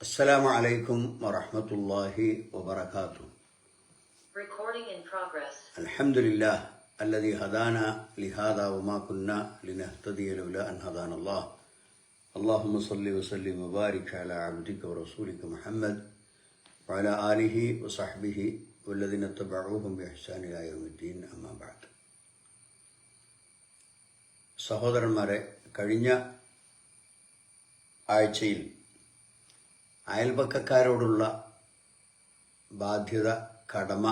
السلام عليكم ورحمة الله وبركاته. Recording in progress. الحمد لله الذي هدانا لهذا وما كنا لنهتدي لولا أن هدانا الله. اللهم صل وسلم وبارك على عبدك ورسولك محمد وعلى آله وصحبه والذين اتبعوهم بإحسان إلى يوم الدين أما بعد. സഹോദരന്മാരെ, കഴിഞ്ഞ ആഴ്ചയിൽ അയൽപക്കക്കാരോടുള്ള ബാധ്യത, കടമ,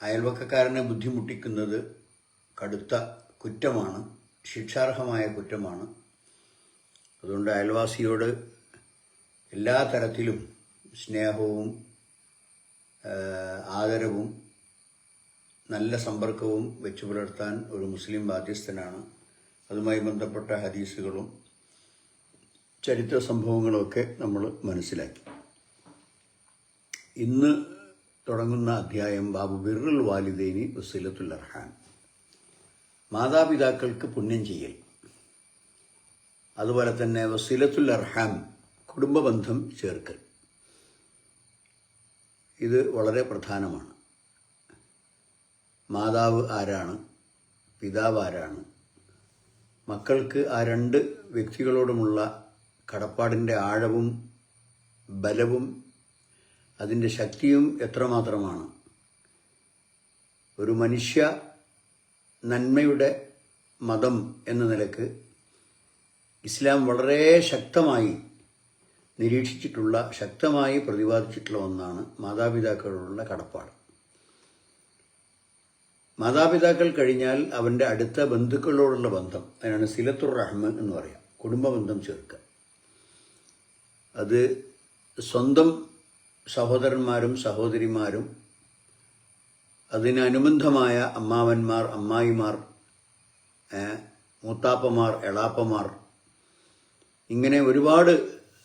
അയൽപക്കക്കാരനെ ബുദ്ധിമുട്ടിക്കുന്നത് കടുത്ത കുറ്റമാണ്, ശിക്ഷാർഹമായ കുറ്റമാണ്. അതുകൊണ്ട് അയൽവാസിയോട് എല്ലാ തരത്തിലും സ്നേഹവും ആദരവും നല്ല സമ്പർക്കവും വെച്ചു പുലർത്താൻ ഒരു മുസ്ലിം ബാധ്യസ്ഥനാണ്. അതുമായി ബന്ധപ്പെട്ട ഹദീസുകളും ചരിത്ര സംഭവങ്ങളുമൊക്കെ നമ്മൾ മനസ്സിലാക്കി. ഇന്ന് തുടങ്ങുന്ന അധ്യായം ബാബു ബിർറുൽ വാലിദൈനി വസിലത്തുൽ അർഹാം, മാതാപിതാക്കൾക്ക് പുണ്യം ചെയ്യൽ. അതുപോലെ തന്നെ വസിലത്തുൽ അർഹാം, കുടുംബബന്ധം ചേർക്കൽ. ഇത് വളരെ പ്രധാനമാണ്. മാതാവ് ആരാണ്, പിതാവ് ആരാണ്, മക്കൾക്ക് ആ രണ്ട് വ്യക്തികളോടുമുള്ള കടപ്പാടിൻ്റെ ആഴവും ബലവും അതിൻ്റെ ശക്തിയും എത്രമാത്രമാണ്. ഒരു മനുഷ്യ നന്മയുടെ മതം എന്ന നിലക്ക് ഇസ്ലാം വളരെ ശക്തമായി നിരീക്ഷിച്ചിട്ടുള്ള, ശക്തമായി പ്രതിപാദിച്ചിട്ടുള്ള ഒന്നാണ് മാതാപിതാക്കളോടുള്ള കടപ്പാട്. മാതാപിതാക്കൾ കഴിഞ്ഞാൽ അവൻ്റെ അടുത്ത ബന്ധുക്കളോടുള്ള ബന്ധം, അതിനാണ് സിലത്തുർ റഹ്മ എന്ന് പറയാം, കുടുംബബന്ധം ചേർക്കുക. അത് സ്വന്തം സഹോദരന്മാരും സഹോദരിമാരും, അതിനനുബന്ധമായ അമ്മാവന്മാർ, അമ്മായിമാർ, മൂത്താപ്പമാർ, എളാപ്പമാർ, ഇങ്ങനെ ഒരുപാട്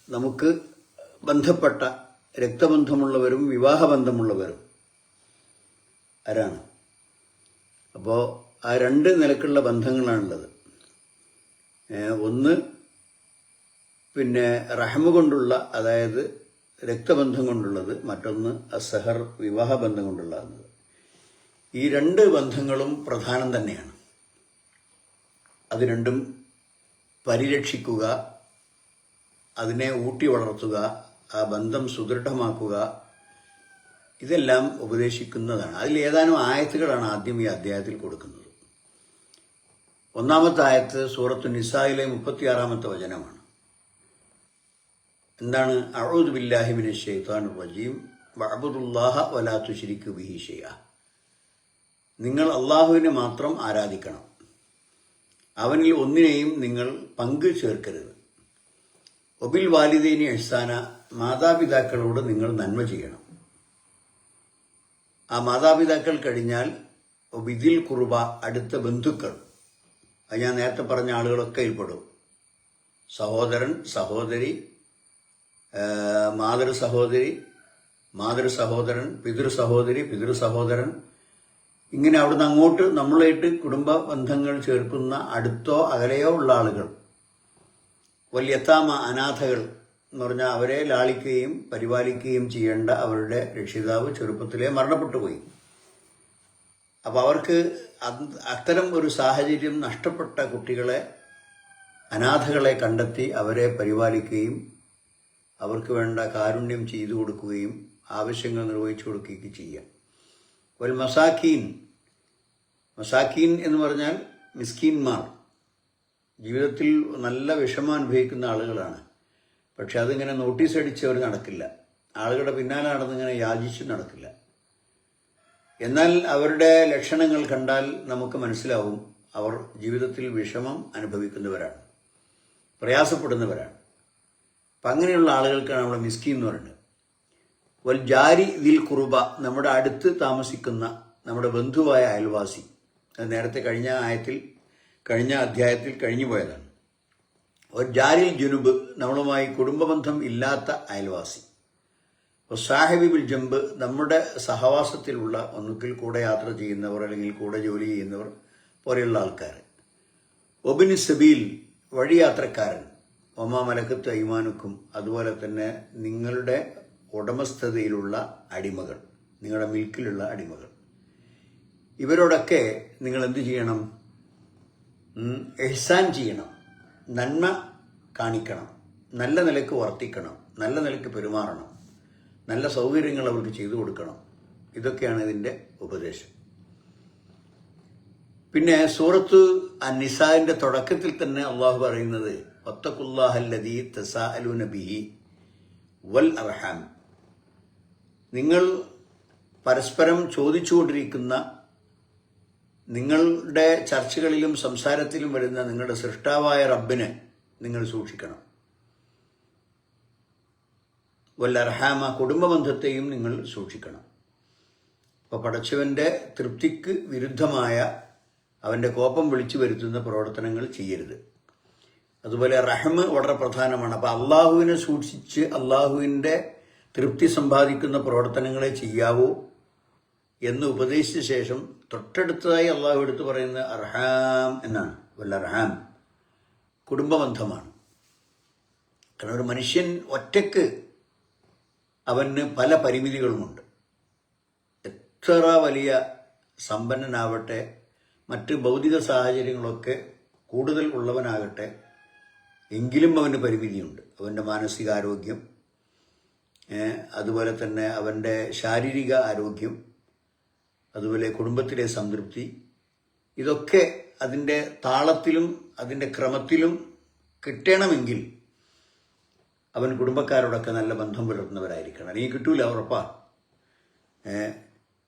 നമുക്ക് ബന്ധപ്പെട്ട രക്തബന്ധമുള്ളവരും വിവാഹബന്ധമുള്ളവരും ആരാണ്. അപ്പോൾ ആ രണ്ട് നിലക്കുള്ള ബന്ധങ്ങളാണുള്ളത്. ഒന്ന് പിന്നെ റഹ്മ കൊണ്ടുള്ള, അതായത് രക്തബന്ധം കൊണ്ടുള്ളത്, മറ്റൊന്ന് അസഹർ, വിവാഹബന്ധം കൊണ്ടുള്ളത്. ഈ രണ്ട് ബന്ധങ്ങളും പ്രധാനം തന്നെയാണ്. അത് രണ്ടും പരിരക്ഷിക്കുക, അതിനെ ഊട്ടി വളർത്തുക, ആ ബന്ധം സുദൃഢമാക്കുക, ഇതെല്ലാം ഉപദേശിക്കുന്നതാണ്. അതിൽ ഏതാനും ആയത്തുകളാണ് ആദ്യം ഈ അധ്യായത്തിൽ കൊടുക്കുന്നത്. ഒന്നാമത്തെ ആയത്ത് സൂറത്തു നിസായിലെ 36-ാമത്തെ വചനമാണ്. എന്താണ്? അഊദു ബില്ലാഹി മിനശ് ശൈത്വാനിർ റജീം വഅബ്ദുല്ലാഹ വലാ തുശ്രികു ബിഹി ശൈഅ. നിങ്ങൾ അള്ളാഹുവിനെ മാത്രം ആരാധിക്കണം, അവനിൽ ഒന്നിനെയും നിങ്ങൾ പങ്കു ചേർക്കരുത്. വബിൽ വാലിദൈനി ഇഹ്സാന, മാതാപിതാക്കളോട് നിങ്ങൾ നന്മ ചെയ്യണം. ആ മാതാപിതാക്കൾ കഴിഞ്ഞാൽ ബിദിൽ ഖുർബ, അടുത്ത ബന്ധുക്കൾ. അത് ഞാൻ നേരത്തെ പറഞ്ഞ ആളുകളൊക്കെ ഇൽപ്പെടും. സഹോദരൻ, സഹോദരി, മാതൃസഹോദരി, മാതൃസഹോദരൻ, പിതൃസഹോദരി, പിതൃസഹോദരൻ, ഇങ്ങനെ അവിടുന്ന് അങ്ങോട്ട് നമ്മളായിട്ട് കുടുംബ ബന്ധങ്ങൾ ചേർക്കുന്ന അടുത്തോ അകലെയോ ഉള്ള ആളുകൾ. വല്യത്താമ, അനാഥകൾ എന്ന് പറഞ്ഞാൽ അവരെ ലാളിക്കുകയും പരിപാലിക്കുകയും ചെയ്യേണ്ട അവരുടെ രക്ഷിതാവ് ചെറുപ്പത്തിലേ മരണപ്പെട്ടു പോയി. അപ്പോൾ അവർക്ക് അത്തരം ഒരു സാഹചര്യം നഷ്ടപ്പെട്ട കുട്ടികളെ, അനാഥകളെ കണ്ടെത്തി അവരെ പരിപാലിക്കുകയും അവർക്ക് വേണ്ട കാരുണ്യം ചെയ്തു കൊടുക്കുകയും ആവശ്യങ്ങൾ നിർവഹിച്ചു കൊടുക്കുകയൊക്കെ ചെയ്യാം. വൽ മസാക്കീൻ, മസാക്കീൻ എന്ന് പറഞ്ഞാൽ മിസ്കീന്മാർ, ജീവിതത്തിൽ നല്ല വിഷമം അനുഭവിക്കുന്ന ആളുകളാണ്. പക്ഷെ അതിങ്ങനെ നോട്ടീസ് അടിച്ചവർ നടക്കില്ല, ആളുകളുടെ പിന്നാലെ നടന്നിങ്ങനെ യാചിച്ച് നടക്കില്ല. എന്നാൽ അവരുടെ ലക്ഷണങ്ങൾ കണ്ടാൽ നമുക്ക് മനസ്സിലാവും അവർ ജീവിതത്തിൽ വിഷമം അനുഭവിക്കുന്നവരാണ്, പ്രയാസപ്പെടുന്നവരാണ്. അപ്പം അങ്ങനെയുള്ള ആളുകൾക്കാണ് നമ്മൾ മിസ്കീൻ എന്ന് പറയുന്നത്. വൽ ജാരി ദിൽ ഖുർബ, നമ്മുടെ അടുത്ത് താമസിക്കുന്ന നമ്മുടെ ബന്ധുവായ അയൽവാസി. അത് നേരത്തെ കഴിഞ്ഞ അധ്യായത്തിൽ കഴിഞ്ഞു പോയതാണ്. ഒരു ജാരിൽ ജുനുബ്, നമ്മളുമായി കുടുംബബന്ധം ഇല്ലാത്ത അയൽവാസി. സാഹിബി ബിൽ ജംബ്, നമ്മുടെ സഹവാസത്തിലുള്ള, ഒന്നുകിൽ കൂടെ യാത്ര ചെയ്യുന്നവർ അല്ലെങ്കിൽ കൂടെ ജോലി ചെയ്യുന്നവർ പോലെയുള്ള ആൾക്കാർ. ഒബിന് സബീൽ, വഴിയാത്രക്കാരൻ. ഒമാ മലക്കത്ത് ഐമാനുക്കും, അതുപോലെ തന്നെ നിങ്ങളുടെ ഉടമസ്ഥതയിലുള്ള അടിമകൾ, നിങ്ങളുടെ മിൽക്കിലുള്ള അടിമകൾ, ഇവരോടൊക്കെ നിങ്ങൾ എന്ത് ചെയ്യണം? ഇഹ്സാൻ ചെയ്യണം, നന്മ കാണിക്കണം, നല്ല നിലക്ക് വർത്തിക്കണം, നല്ല നിലക്ക് പെരുമാറണം, നല്ല സൗകര്യങ്ങൾ അവർക്ക് ചെയ്തു കൊടുക്കണം. ഇതൊക്കെയാണ് ഇതിൻ്റെ ഉപദേശം. പിന്നെ സൂറത്ത് അൻ-നിസാഇന്റെ തുടക്കത്തിൽ തന്നെ അള്ളാഹു പറയുന്നത് വത്തഖുല്ലാഹല്ലദീ തസാഅലൂന ബിഹി വൽ അർഹാം, നിങ്ങൾ പരസ്പരം ചോദിച്ചുകൊണ്ടിരിക്കുന്ന, നിങ്ങളുടെ ചർച്ചകളിലും സംസാരത്തിലും വരുന്ന നിങ്ങളുടെ സൃഷ്ടാവായ റബ്ബിനെ നിങ്ങൾ സൂക്ഷിക്കണം. വൽ അർഹാമ, കുടുംബബന്ധത്തെയും നിങ്ങൾ സൂക്ഷിക്കണം. അപ്പോൾ പടച്ചവന്റെ തൃപ്തിക്ക് വിരുദ്ധമായ, അവന്റെ കോപം വിളിച്ചു വരുത്തുന്ന പ്രവർത്തനങ്ങൾ ചെയ്യരുത്. അതുപോലെ റഹ്മ് വളരെ പ്രധാനമാണ്. അപ്പോൾ അള്ളാഹുവിനെ സൂക്ഷിച്ച് അള്ളാഹുവിൻ്റെ തൃപ്തി സമ്പാദിക്കുന്ന പ്രവർത്തനങ്ങളെ ചെയ്യാവൂ എന്ന് ഉപദേശിച്ച ശേഷം തൊട്ടടുത്തതായി അള്ളാഹു എടുത്ത് പറയുന്നത് അർഹാം എന്നാണ്. വൽ അർഹാം, കുടുംബബന്ധമാണ്. കാരണം ഒരു മനുഷ്യൻ ഒറ്റയ്ക്ക് അവന് പല പരിമിതികളുമുണ്ട്. എത്ര വലിയ സമ്പന്നനാവട്ടെ, മറ്റ് ഭൗതിക സാഹചര്യങ്ങളൊക്കെ കൂടുതൽ ഉള്ളവനാകട്ടെ, എങ്കിലും അവന് പരിമിതിയുണ്ട്. അവൻ്റെ മാനസികാരോഗ്യം, അതുപോലെ തന്നെ അവൻ്റെ ശാരീരിക ആരോഗ്യം, അതുപോലെ കുടുംബത്തിലെ സംതൃപ്തി, ഇതൊക്കെ അതിൻ്റെ താളത്തിലും അതിൻ്റെ ക്രമത്തിലും കിട്ടണമെങ്കിൽ അവൻ കുടുംബക്കാരോടൊക്കെ നല്ല ബന്ധം പുലർത്തുന്നവരായിരിക്കണം. അല്ലെങ്കിൽ കിട്ടൂല, ഉറപ്പാ.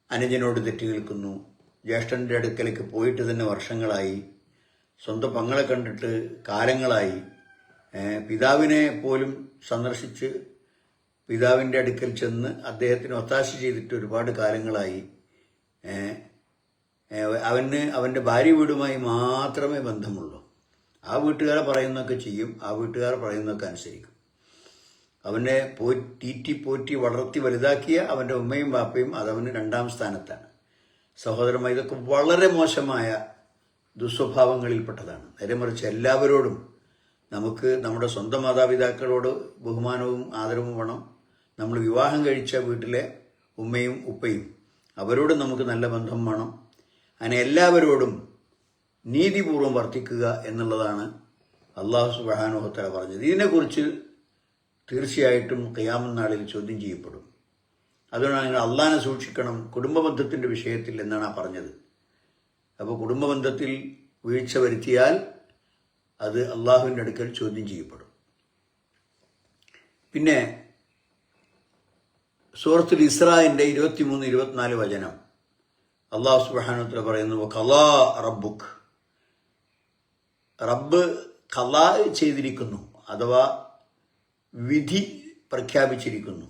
അനുജനോട് തെറ്റി നിൽക്കുന്നു, ജ്യേഷ്ഠൻ്റെ അടുക്കലേക്ക് പോയിട്ട് തന്നെ വർഷങ്ങളായി, സ്വന്തം പങ്ങളെ കണ്ടിട്ട് കാലങ്ങളായി, പിതാവിനെ പോലും സന്ദർശിച്ച് പിതാവിൻ്റെ അടുക്കൽ ചെന്ന് അദ്ദേഹത്തിന് ഒത്താശ ചെയ്തിട്ട് ഒരുപാട് കാലങ്ങളായി. അവന് അവൻ്റെ ഭാര്യ വീടുമായി മാത്രമേ ബന്ധമുള്ളൂ. ആ വീട്ടുകാരെ പറയുന്നതൊക്കെ ചെയ്യും, ആ വീട്ടുകാർ പറയുന്നതൊക്കെ അനുസരിക്കും. അവനെ പോറ്റി വളർത്തി വലുതാക്കിയ അവൻ്റെ ഉമ്മയും ബാപ്പയും അതവന് 2ാം സ്ഥാനത്താണ്. സഹോദരന്മാർ, ഇതൊക്കെ വളരെ മോശമായ ദുസ്വഭാവങ്ങളിൽപ്പെട്ടതാണ്. നേരെ മറിച്ച് എല്ലാവരോടും നമുക്ക് നമ്മുടെ സ്വന്തം മാതാപിതാക്കളോട് ബഹുമാനവും ആദരവും വേണം. നമ്മൾ വിവാഹം കഴിച്ച വീട്ടിലെ ഉമ്മയും ഉപ്പയും, അവരോട് നമുക്ക് നല്ല ബന്ധം വേണം. അങ്ങനെ എല്ലാവരോടും നീതിപൂർവ്വം വർത്തിക്കുക എന്നുള്ളതാണ് അല്ലാഹു സുബ്ഹാനഹു വ തആല പറഞ്ഞത്. ഇതിനെക്കുറിച്ച് തീർച്ചയായിട്ടും ഖിയാമത്ത് നാളിൽ ചോദ്യം ചെയ്യപ്പെടും. അതുകൊണ്ടാണ് നിങ്ങൾ അള്ളാഹിനെ സൂക്ഷിക്കണം കുടുംബബന്ധത്തിൻ്റെ വിഷയത്തിൽ എന്നാണ് ആ പറഞ്ഞത്. അപ്പോൾ കുടുംബബന്ധത്തിൽ വീഴ്ച വരുത്തിയാൽ അത് അള്ളാഹുവിൻ്റെ അടുക്കൽ ചോദ്യം ചെയ്യപ്പെടും. പിന്നെ സൂറത്തുൽ ഇസ്രാഇന്റെ 23-24 വചനം അല്ലാഹു സുബ്ഹാനഹു വ തആല പറയുന്നു ഖലാ റബ്ബുക്, റബ്ബ് ഖലാ ചെയ്തിരിക്കുന്നു, അഥവാ വിധി പ്രഖ്യാപിച്ചിരിക്കുന്നു.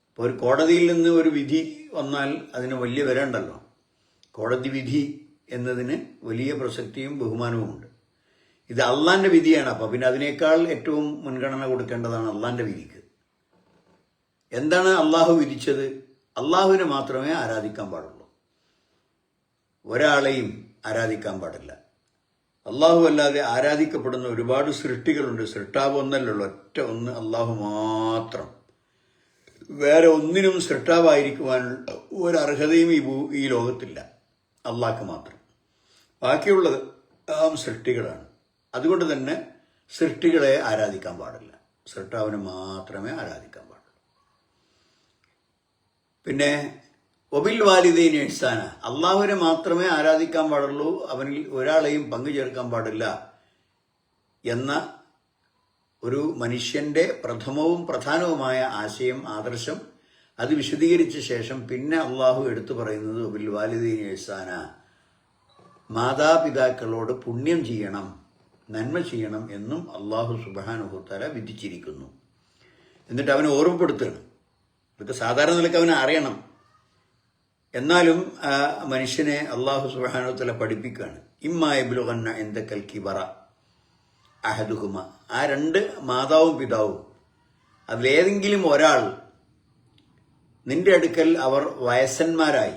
ഇപ്പോൾ ഒരു കോടതിയിൽ നിന്ന് ഒരു വിധി വന്നാൽ അതിന് വലിയ വില ഉണ്ടല്ലോ. കോടതി വിധി എന്നതിന് വലിയ പ്രസക്തിയും ബഹുമാനവുമുണ്ട്. ഇത് അള്ളാന്റെ വിധിയാണ്. അപ്പോൾ പിന്നെ അതിനേക്കാൾ ഏറ്റവും മുൻഗണന കൊടുക്കേണ്ടതാണ് അള്ളാന്റെ വിധിക്ക്. എന്താണ് അള്ളാഹു വിധിച്ചത്? അള്ളാഹുവിനെ മാത്രമേ ആരാധിക്കാൻ പാടുള്ളൂ, ഒരാളെയും ആരാധിക്കാൻ പാടില്ല. അള്ളാഹു അല്ലാതെ ആരാധിക്കപ്പെടുന്ന ഒരുപാട് സൃഷ്ടികളുണ്ട്. സൃഷ്ടാവ് ഒന്നല്ലല്ലോ, ഒറ്റ ഒന്ന് അള്ളാഹു മാത്രം. വേറെ ഒന്നിനും സൃഷ്ടാവായിരിക്കുവാനുള്ള ഒരർഹതയും ഈ ലോകത്തില്ല, അള്ളാഹ്ക്ക് മാത്രം. ബാക്കിയുള്ളത് സൃഷ്ടികളാണ്. അതുകൊണ്ട് തന്നെ സൃഷ്ടികളെ ആരാധിക്കാൻ പാടില്ല, സൃഷ്ടാവിനെ മാത്രമേ ആരാധിക്കാൻ പാടുള്ളൂ. പിന്നെ ഒബിൽ വാലിദൈനി ഇഹ്സാന, അള്ളാഹുവിനെ മാത്രമേ ആരാധിക്കാൻ പാടുള്ളൂ, അവനിൽ ഒരാളെയും പങ്കു ചേർക്കാൻ പാടില്ല എന്ന ഒരു മനുഷ്യന്റെ പ്രഥമവും പ്രധാനവുമായ ആശയം, ആദർശം, അത് വിശദീകരിച്ച ശേഷം പിന്നെ അള്ളാഹു എടുത്തു പറയുന്നത് ഒബിൽ വാലിദൈനി ഇഹ്സാന, മാതാപിതാക്കളോട് പുണ്യം ചെയ്യണം, നന്മ ചെയ്യണം എന്നും അള്ളാഹു സുബ്ഹാനഹു വ തആല വിധിച്ചിരിക്കുന്നു. എന്നിട്ട് അവനെ ഓർമ്മപ്പെടുത്തുകയാണ്. ഇതൊക്കെ സാധാരണ നിലയ്ക്ക് അവനെ അറിയണം. എന്നാലും മനുഷ്യനെ അള്ളാഹു സുബ്ഹാനഹു വ തആല പഠിപ്പിക്കുകയാണ്. ഇമ്മാ യബ്ലുഗന്ന ഇൻദകൽ കിബറ അഹദുഹുമ, ആ 2 മാതാവും പിതാവും അതിലേതെങ്കിലും ഒരാൾ നിന്റെ അടുക്കൽ അവർ വയസ്സന്മാരായി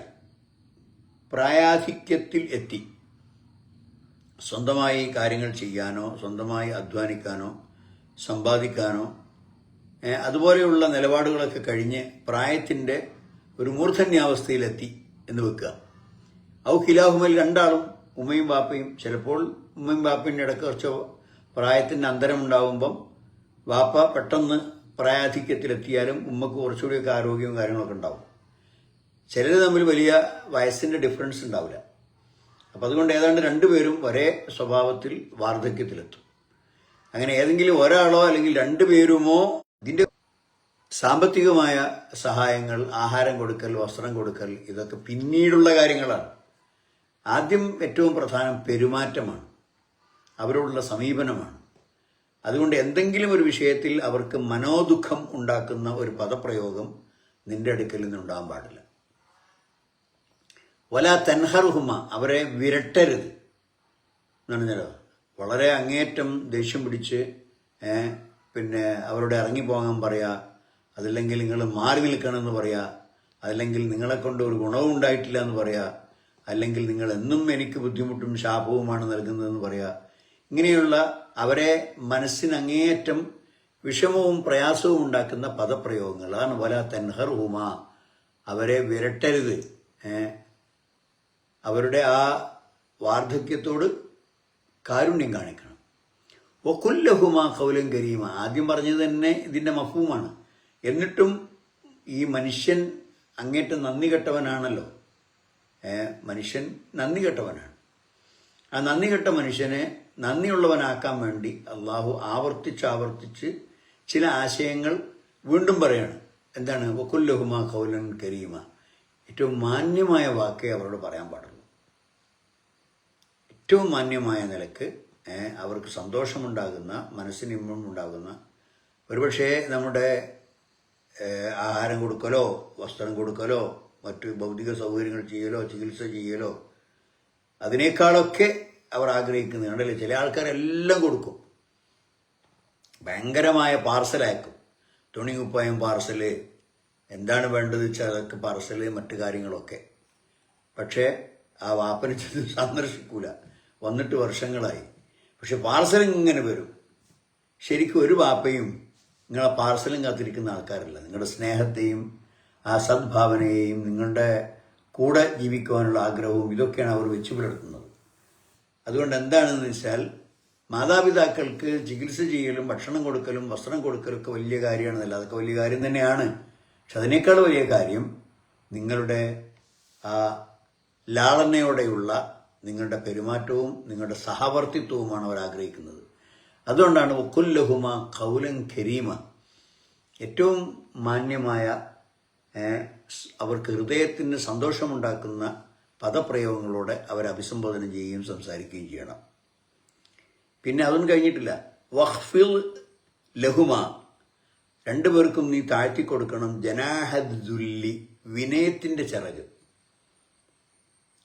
പ്രായാധിക്യത്തിൽ എത്തി, സ്വന്തമായി കാര്യങ്ങൾ ചെയ്യാനോ സ്വന്തമായി അധ്വാനിക്കാനോ സമ്പാദിക്കാനോ അതുപോലെയുള്ള നിലപാടുകളൊക്കെ കഴിഞ്ഞ് പ്രായത്തിൻ്റെ ഒരു മൂർധന്യാവസ്ഥയിലെത്തി എന്ന് വെക്കുക. ഔ ഖിലാഹുമൽ രണ്ടാളും ഉമ്മയും ബാപ്പയും, ചിലപ്പോൾ ഉമ്മയും ബാപ്പയും ഇടയ്ക്ക് കുറച്ച് പ്രായത്തിൻ്റെ അന്തരമുണ്ടാകുമ്പം ബാപ്പ പെട്ടെന്ന് പ്രായാധിക്യത്തിലെത്തിയാലും ഉമ്മക്ക് കുറച്ചുകൂടിയൊക്കെ ആരോഗ്യവും കാര്യങ്ങളൊക്കെ ഉണ്ടാവും. ചിലർ തമ്മിൽ വലിയ വയസ്സിൻ്റെ ഡിഫറൻസ് ഉണ്ടാവില്ല. അപ്പം അതുകൊണ്ട് ഏതാണ്ട് രണ്ടുപേരും ഒരേ സ്വഭാവത്തിൽ വാർദ്ധക്യത്തിലെത്തും. അങ്ങനെ ഏതെങ്കിലും ഒരാളോ അല്ലെങ്കിൽ രണ്ടുപേരുമോ ഇതിൻ്റെ സാമ്പത്തികമായ സഹായങ്ങൾ, ആഹാരം കൊടുക്കൽ, വസ്ത്രം കൊടുക്കൽ, ഇതൊക്കെ പിന്നീടുള്ള കാര്യങ്ങളാണ്. ആദ്യം ഏറ്റവും പ്രധാനം പെരുമാറ്റമാണ്, അവരോടുള്ള സമീപനമാണ്. അതുകൊണ്ട് എന്തെങ്കിലും ഒരു വിഷയത്തിൽ അവർക്ക് മനോദുഃഖം ഉണ്ടാക്കുന്ന ഒരു പദപ്രയോഗം നിന്റെ അടുക്കൽ നിന്നുണ്ടാകാൻ പാടില്ല. വല തൻഹറുഹുമ, അവരെ വിരട്ടരുത് എന്ന് പറഞ്ഞാലോ, വളരെ അങ്ങേറ്റം ദേഷ്യം പിടിച്ച് പിന്നെ അവരോട് ഇറങ്ങിപ്പോകാൻ പറയുക, അതല്ലെങ്കിൽ നിങ്ങൾ മാറി നിൽക്കണമെന്ന് പറയുക, അതല്ലെങ്കിൽ നിങ്ങളെക്കൊണ്ട് ഒരു ഗുണവും ഉണ്ടായിട്ടില്ല എന്ന് പറയുക, അല്ലെങ്കിൽ നിങ്ങൾ എന്നും എനിക്ക് ബുദ്ധിമുട്ടും ശാപവുമാണ് നൽകുന്നതെന്ന് പറയുക. ഇങ്ങനെയുള്ള അവരെ മനസ്സിനങ്ങേയറ്റം വിഷമവും പ്രയാസവും ഉണ്ടാക്കുന്ന പദപ്രയോഗങ്ങൾ, അതാണ് വല തൻഹറുഹുമ, അവരെ വിരട്ടരുത്. അവരുടെ ആ വാർദ്ധക്യത്തോട് കാരുണ്യം കാണിക്കണം. വകുല്ലഹുമ ഖൗലൻ കരീമ, ആദ്യം പറഞ്ഞത് തന്നെ ഇതിൻ്റെ മഫ്ഹൂമാണ്. എന്നിട്ടും ഈ മനുഷ്യൻ അങ്ങേറ്റം നന്ദി കെട്ടവനാണല്ലോ. മനുഷ്യൻ നന്ദി കെട്ടവനാണ്. ആ നന്ദി കെട്ട മനുഷ്യനെ നന്ദിയുള്ളവനാക്കാൻ വേണ്ടി അള്ളാഹു ആവർത്തിച്ച് ചില ആശയങ്ങൾ വീണ്ടും പറയാണ്. എന്താണ്? വകുല്ലഹുമ ഖൗലൻ കരീമ, ഏറ്റവും മാന്യമായ വാക്കേ അവരോട് പറയാൻ പാടുള്ളൂ. ഏറ്റവും മാന്യമായ നിലക്ക് അവർക്ക് സന്തോഷമുണ്ടാകുന്ന, മനസ്സിന് ഇമ്പമുണ്ടാകുന്ന, ഒരുപക്ഷെ നമ്മുടെ ആഹാരം കൊടുക്കലോ വസ്ത്രം കൊടുക്കലോ മറ്റു ഭൗതിക സൗകര്യങ്ങൾ ചെയ്യലോ ചികിത്സ ചെയ്യലോ അതിനേക്കാളൊക്കെ അവർ ആഗ്രഹിക്കുന്നത് കണ്ടല്ലേ. ചില ആൾക്കാരെല്ലാം കൊടുക്കും, ഭയങ്കരമായ പാർസലയക്കും, തുണി കുപ്പായം പാർസല്, എന്താണ് വേണ്ടത് വെച്ചാൽ അതൊക്കെ പാർസല്, മറ്റു കാര്യങ്ങളൊക്കെ. പക്ഷേ ആ വാപ്പനെ ചെന്ന് സന്ദർശിക്കൂല, വന്നിട്ട് വർഷങ്ങളായി. പക്ഷെ പാർസൽ ഇങ്ങനെ വരും. ശരിക്കും ഒരു വാപ്പയും നിങ്ങളെ പാർസലും കാത്തിരിക്കുന്ന ആൾക്കാരല്ല. നിങ്ങളുടെ സ്നേഹത്തെയും ആ സദ്ഭാവനയെയും നിങ്ങളുടെ കൂടെ ജീവിക്കുവാനുള്ള ആഗ്രഹവും ഇതൊക്കെയാണ് അവർ വെച്ചു പുലർത്തുന്നത്. അതുകൊണ്ട് എന്താണെന്ന് വെച്ചാൽ മാതാപിതാക്കൾക്ക് ചികിത്സ ചെയ്യലും ഭക്ഷണം കൊടുക്കലും വസ്ത്രം കൊടുക്കലും ഒക്കെ വലിയ കാര്യമാണെന്നല്ല, അതൊക്കെ വലിയ കാര്യം തന്നെയാണ്. പക്ഷെ അതിനേക്കാൾ വലിയ കാര്യം നിങ്ങളുടെ ആ ലാളനയോടെയുള്ള നിങ്ങളുടെ പെരുമാറ്റവും നിങ്ങളുടെ സഹവർത്തിത്വവുമാണ് അവർ ആഗ്രഹിക്കുന്നത്. അതുകൊണ്ടാണ് വകുല്ലഹുമ ഖൗലൻ കരീമ, ഏറ്റവും മാന്യമായ അവർക്ക് ഹൃദയത്തിന് സന്തോഷമുണ്ടാക്കുന്ന പദപ്രയോഗങ്ങളോടെ അവരെ അഭിസംബോധന ചെയ്യുകയും സംസാരിക്കുകയും ചെയ്യണം. പിന്നെ അതൊന്നും കഴിഞ്ഞിട്ടില്ല. വഖ്ഫിൽ ലഹുമ, രണ്ടുപേർക്കും നീ താഴ്ത്തിക്കൊടുക്കണം. ജനാഹദ്ദുല്ലി, വിനയത്തിൻ്റെ ചിറക്.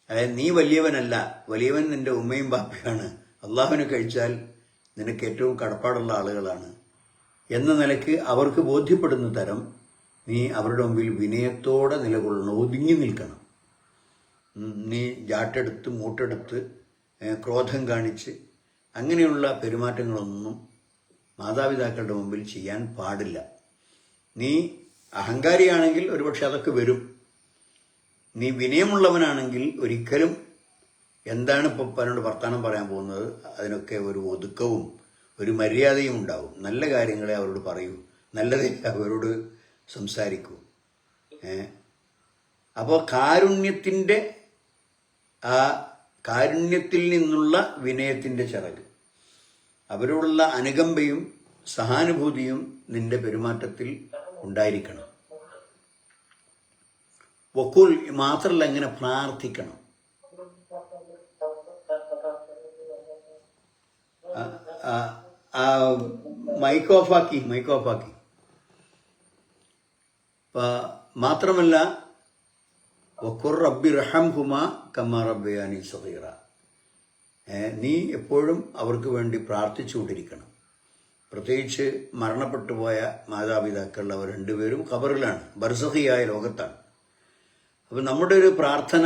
അതായത് നീ വലിയവനല്ല, വലിയവൻ നിന്റെ ഉമ്മയും ബാപ്പയാണ്, അള്ളാഹുവിനെ കഴിച്ചാൽ നിനക്ക് ഏറ്റവും കടപ്പാടുള്ള ആളുകളാണ് എന്ന നിലയ്ക്ക് അവർക്ക് ബോധ്യപ്പെടുന്ന തരം നീ അവരുടെ മുമ്പിൽ വിനയത്തോടെ നിലകൊള്ളണം, ഒതുങ്ങി നിൽക്കണം. നീ ജാട്ടെടുത്ത് മൂട്ടെടുത്ത് ക്രോധം കാണിച്ച് അങ്ങനെയുള്ള പെരുമാറ്റങ്ങളൊന്നും മാതാപിതാക്കളുടെ മുമ്പിൽ ചെയ്യാൻ പാടില്ല. നീ അഹങ്കാരിയാണെങ്കിൽ ഒരുപക്ഷെ അതൊക്കെ വരും. നീ വിനയമുള്ളവനാണെങ്കിൽ ഒരിക്കലും എന്താണ് ഇപ്പോൾ പലരോട് വർത്തമാനം പറയാൻ പോകുന്നത് അതിനൊക്കെ ഒരു ഒതുക്കവും ഒരു മര്യാദയും ഉണ്ടാവും. നല്ല കാര്യങ്ങളെ അവരോട് പറയൂ, നല്ലതേ അവരോട് സംസാരിക്കൂ. അപ്പോൾ കാരുണ്യത്തിൻ്റെ ആ കാരുണ്യത്തിൽ നിന്നുള്ള വിനയത്തിൻ്റെ ചിറക്, അവരോടുള്ള അനുകമ്പയും സഹാനുഭൂതിയും നിന്റെ പെരുമാറ്റത്തിൽ ഉണ്ടായിരിക്കണം. വക്കുൽ മാത്രമല്ല, ഇങ്ങനെ പ്രാർത്ഥിക്കണം. മൈക്ക് ഓഫാക്കി. മാത്രമല്ല വഖുർ റബ്ബി റഹംഹുമ കമാ റബ്ബയാനി സഗീറ, നീ എപ്പോഴും അവർക്ക് വേണ്ടി പ്രാർത്ഥിച്ചുകൊണ്ടിരിക്കണം. പ്രത്യേകിച്ച് മരണപ്പെട്ടു പോയ മാതാപിതാക്കൾ അവർ രണ്ടുപേരും ഖബറിലാണ്, ബർസഖിയായ ലോകത്താണ്. അപ്പം നമ്മുടെ ഒരു പ്രാർത്ഥന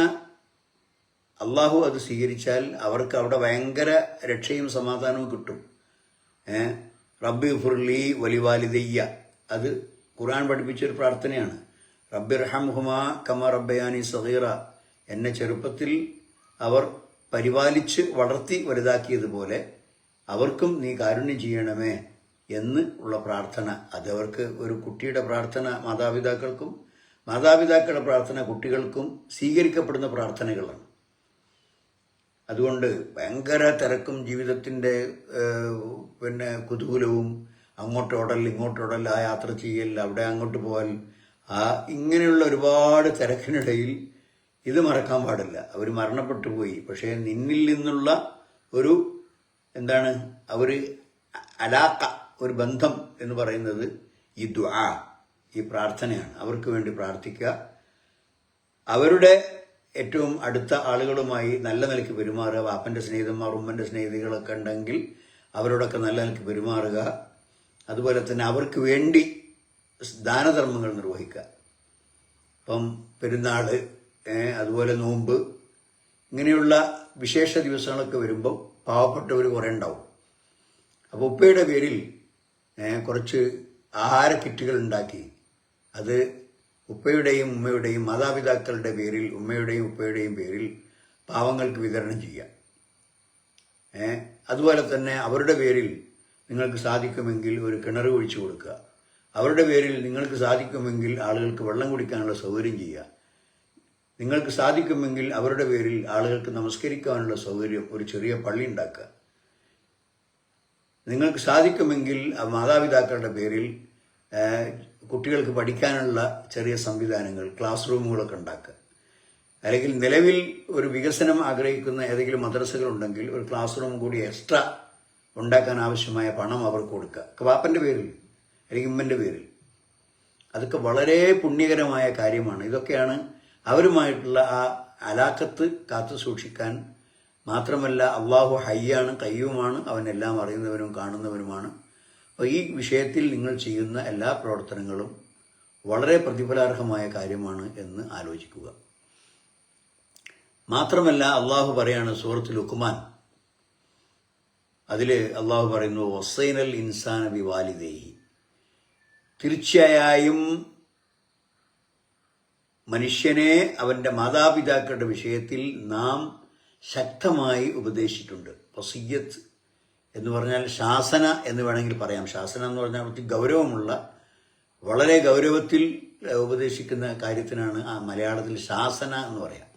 അള്ളാഹു അത് സ്വീകരിച്ചാൽ അവർക്ക് അവിടെ ഭയങ്കര രക്ഷയും സമാധാനവും കിട്ടും. റബ്ബി ഫുർലി വലിവാലിദയ്യ, അത് ഖുർആൻ പഠിപ്പിച്ചൊരു പ്രാർത്ഥനയാണ്. റബ്ബിർഹംഹുമാ കമ റബ്ബയാനി സഗീറ, എന്നെ ചെറുപ്പത്തിൽ അവർ പരിപാലിച്ച് വളർത്തി വലുതാക്കിയതുപോലെ അവർക്കും നീ കാരുണ്യം ചെയ്യണമേ എന്ന് ഉള്ള പ്രാർത്ഥന. അതവർക്ക് ഒരു കുട്ടിയുടെ പ്രാർത്ഥന മാതാപിതാക്കൾക്കും, മാതാപിതാക്കളുടെ പ്രാർത്ഥന കുട്ടികൾക്കും സ്വീകരിക്കപ്പെടുന്ന പ്രാർത്ഥനകളാണ്. അതുകൊണ്ട് ഭയങ്കര തിരക്കും ജീവിതത്തിൻ്റെ കുതൂഹലവും, അങ്ങോട്ടോടൽ ഇങ്ങോട്ടോടൽ, ആ യാത്ര ചെയ്യൽ, അവിടെ അങ്ങോട്ട് പോകൽ, ഇങ്ങനെയുള്ള ഒരുപാട് തിരക്കിനിടയിൽ ഇത് മറക്കാൻ പാടില്ല. അവർ മരണപ്പെട്ടു പോയി, പക്ഷേ നിന്നിൽ നിന്നുള്ള ഒരു എന്താണ് ഒരു അലാക്ക, ഒരു ബന്ധം എന്ന് പറയുന്നത് ഈ ദുആ, ഈ പ്രാർത്ഥനയാണ്. അവർക്ക് വേണ്ടി പ്രാർത്ഥിക്കുക. അവരുടെ ഏറ്റവും അടുത്ത ആളുകളുമായി നല്ല നിലയ്ക്ക് പെരുമാറുക. വാപ്പൻ്റെ സ്നേഹിതന്മാർ, ഉമ്മൻ്റെ സ്നേഹിതികളൊക്കെ ഉണ്ടെങ്കിൽ അവരോടൊക്കെ നല്ല നിലയ്ക്ക് പെരുമാറുക. അതുപോലെ തന്നെ അവർക്ക് വേണ്ടി ദാനധർമ്മങ്ങൾ നിർവഹിക്കുക. ഇപ്പം പെരുന്നാൾ, അതുപോലെ നോമ്പ്, ഇങ്ങനെയുള്ള വിശേഷ ദിവസങ്ങളൊക്കെ വരുമ്പോൾ പാവപ്പെട്ടവർ കുറേ ഉണ്ടാവും. അപ്പോൾ ഉപ്പയുടെ പേരിൽ കുറച്ച് ആഹാര കിറ്റുകൾ ഉണ്ടാക്കി അത് ഉപ്പയുടെയും ഉമ്മയുടെയും മാതാപിതാക്കളുടെ പേരിൽ, ഉമ്മയുടെയും ഉപ്പയുടെയും പേരിൽ പാവങ്ങൾക്ക് വിതരണം ചെയ്യാം. അതുപോലെ തന്നെ അവരുടെ പേരിൽ നിങ്ങൾക്ക് സാധിക്കുമെങ്കിൽ ഒരു കിണർ ഒഴിച്ചു കൊടുക്കുക. അവരുടെ പേരിൽ നിങ്ങൾക്ക് സാധിക്കുമെങ്കിൽ ആളുകൾക്ക് വെള്ളം കുടിക്കാനുള്ള സൗകര്യം ചെയ്യുക. നിങ്ങൾക്ക് സാധിക്കുമെങ്കിൽ അവരുടെ പേരിൽ ആളുകൾക്ക് നമസ്കരിക്കാനുള്ള സൗകര്യം, ഒരു ചെറിയ പള്ളി ഉണ്ടാക്കുക. നിങ്ങൾക്ക് സാധിക്കുമെങ്കിൽ മാതാപിതാക്കളുടെ പേരിൽ കുട്ടികൾക്ക് പഠിക്കാനുള്ള ചെറിയ സംവിധാനങ്ങൾ, ക്ലാസ് റൂമുകളൊക്കെ ഉണ്ടാക്കുക. അല്ലെങ്കിൽ നിലവിൽ ഒരു വികസനം ആഗ്രഹിക്കുന്ന ഏതെങ്കിലും മദ്രസകളുണ്ടെങ്കിൽ ഒരു ക്ലാസ് റൂം കൂടി എക്സ്ട്രാ ഉണ്ടാക്കാൻ ആവശ്യമായ പണം അവർക്ക് കൊടുക്കുക, വാപ്പൻ്റെ പേരിൽ അല്ലെങ്കിൽ ഉമ്മൻ്റെ പേരിൽ. അതൊക്കെ വളരെ പുണ്യകരമായ കാര്യമാണ്. ഇതൊക്കെയാണ് അവരുമായിട്ടുള്ള ആ അലാഖത്ത് കാത്തു സൂക്ഷിക്കാൻ. മാത്രമല്ല അള്ളാഹു ഹയ്യാണ്, ഖയ്യൂമാണ്, അവനെല്ലാം അറിയുന്നവനും കാണുന്നവനുമാണ്. അപ്പോൾ ഈ വിഷയത്തിൽ നിങ്ങൾ ചെയ്യുന്ന എല്ലാ പ്രവർത്തനങ്ങളും വളരെ പ്രതിഫലാർഹമായ കാര്യമാണ് എന്ന് ആലോചിക്കുക. മാത്രമല്ല അള്ളാഹു പറയാണ് സൂറത്തുൽ ലുഖ്മാൻ, അതിൽ അള്ളാഹു പറയുന്നു വസ്സൈനൽ ഇൻസാന ബിവാലിദൈഹി, തീർച്ചയായും മനുഷ്യനെ അവൻ്റെ മാതാപിതാക്കളുടെ വിഷയത്തിൽ നാം ശക്തമായി ഉപദേശിച്ചിട്ടുണ്ട്. വസിയ്യത്ത് എന്ന് പറഞ്ഞാൽ ശാസന എന്ന് വേണമെങ്കിൽ പറയാം. ശാസന എന്ന് പറഞ്ഞാൽ കുറച്ച് ഗൗരവമുള്ള, വളരെ ഗൗരവത്തിൽ ഉപദേശിക്കുന്ന കാര്യത്തിനാണ് മലയാളത്തിൽ ശാസന എന്ന് പറയാം.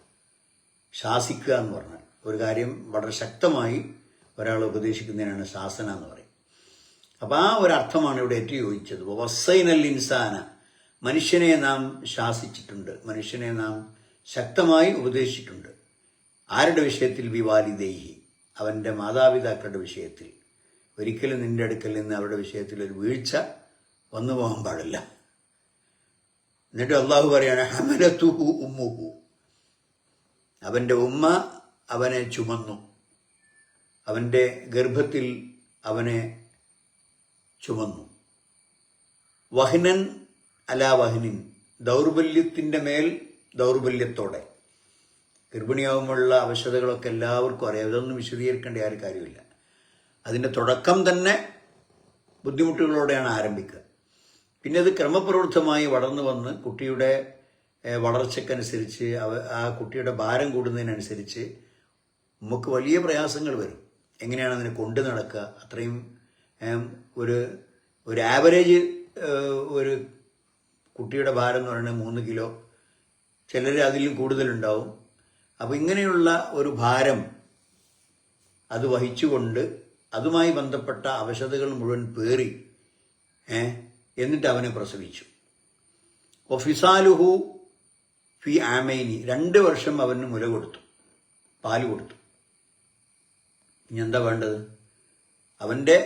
ശാസിക്കുക എന്ന് പറഞ്ഞാൽ ഒരു കാര്യം വളരെ ശക്തമായി ഒരാൾ ഉപദേശിക്കുന്നതിനാണ് ശാസന എന്ന് പറയും. അപ്പം ആ ഒരർത്ഥമാണ് ഇവിടെ ഏറ്റവും യോജിച്ചത്. വസ്സൈനൽ ഇൻസാന, മനുഷ്യനെ നാം ശാസിച്ചിട്ടുണ്ട്, മനുഷ്യനെ നാം ശക്തമായി ഉപദേശിച്ചിട്ടുണ്ട്. ആരുടെ വിഷയത്തിൽ? ബിവാലിദൈഹി, അവൻ്റെ മാതാപിതാക്കളുടെ വിഷയത്തിൽ. ഒരിക്കലും നിന്റെ അടുക്കൽ നിന്ന് അവരുടെ വിഷയത്തിൽ ഒരു വീഴ്ച വന്നു പോകാൻ പാടില്ല. എന്നിട്ട് അള്ളാഹു പറയാണ് ഹമലതുഹു ഉമ്മുഹു, അവൻ്റെ ഉമ്മ അവനെ ചുമന്നു, അവൻ്റെ ഗർഭത്തിൽ അവനെ ചുമന്നു. വഹ്നൻ അലാ വഹ്നിൻ, ദൗർബല്യത്തിൻ്റെ മേൽ ദൗർബല്യത്തോടെ. ഗർഭിണിയാവുമ്പോഴുള്ള അവശതകളൊക്കെ എല്ലാവർക്കും അറിയാം, ഇതൊന്നും വിശദീകരിക്കേണ്ട ആ ഒരു കാര്യമില്ല. അതിൻ്റെ തുടക്കം തന്നെ ബുദ്ധിമുട്ടുകളോടെയാണ് ആരംഭിക്കുക. പിന്നെ അത് ക്രമപ്രവൃത്തമായി വളർന്നു വന്ന് കുട്ടിയുടെ വളർച്ചയ്ക്കനുസരിച്ച് ആ കുട്ടിയുടെ ഭാരം കൂടുന്നതിനനുസരിച്ച് നമുക്ക് വലിയ പ്രയാസങ്ങൾ വരും. എങ്ങനെയാണ് അതിനെ കൊണ്ടു നടക്കുക? അത്രയും ഒരു ആവറേജ് ഒരു കുട്ടിയുടെ ഭാരം എന്ന് പറയുന്നത് 3 കിലോ, ചിലർ അതിലും കൂടുതലുണ്ടാവും. അപ്പോൾ ഇങ്ങനെയുള്ള ഒരു ഭാരം അത് വഹിച്ചുകൊണ്ട് അതുമായി ബന്ധപ്പെട്ട അവശതകൾ മുഴുവൻ പേറി എന്നിട്ട് അവനെ പ്രസവിച്ചു. ഒഫിസാലുഹു ഫി ആമൈനി, 2 വർഷം അവന് മുല കൊടുത്തു, പാല് കൊടുത്തു. ഇനി എന്താ വേണ്ടത്? അവൻ്റെ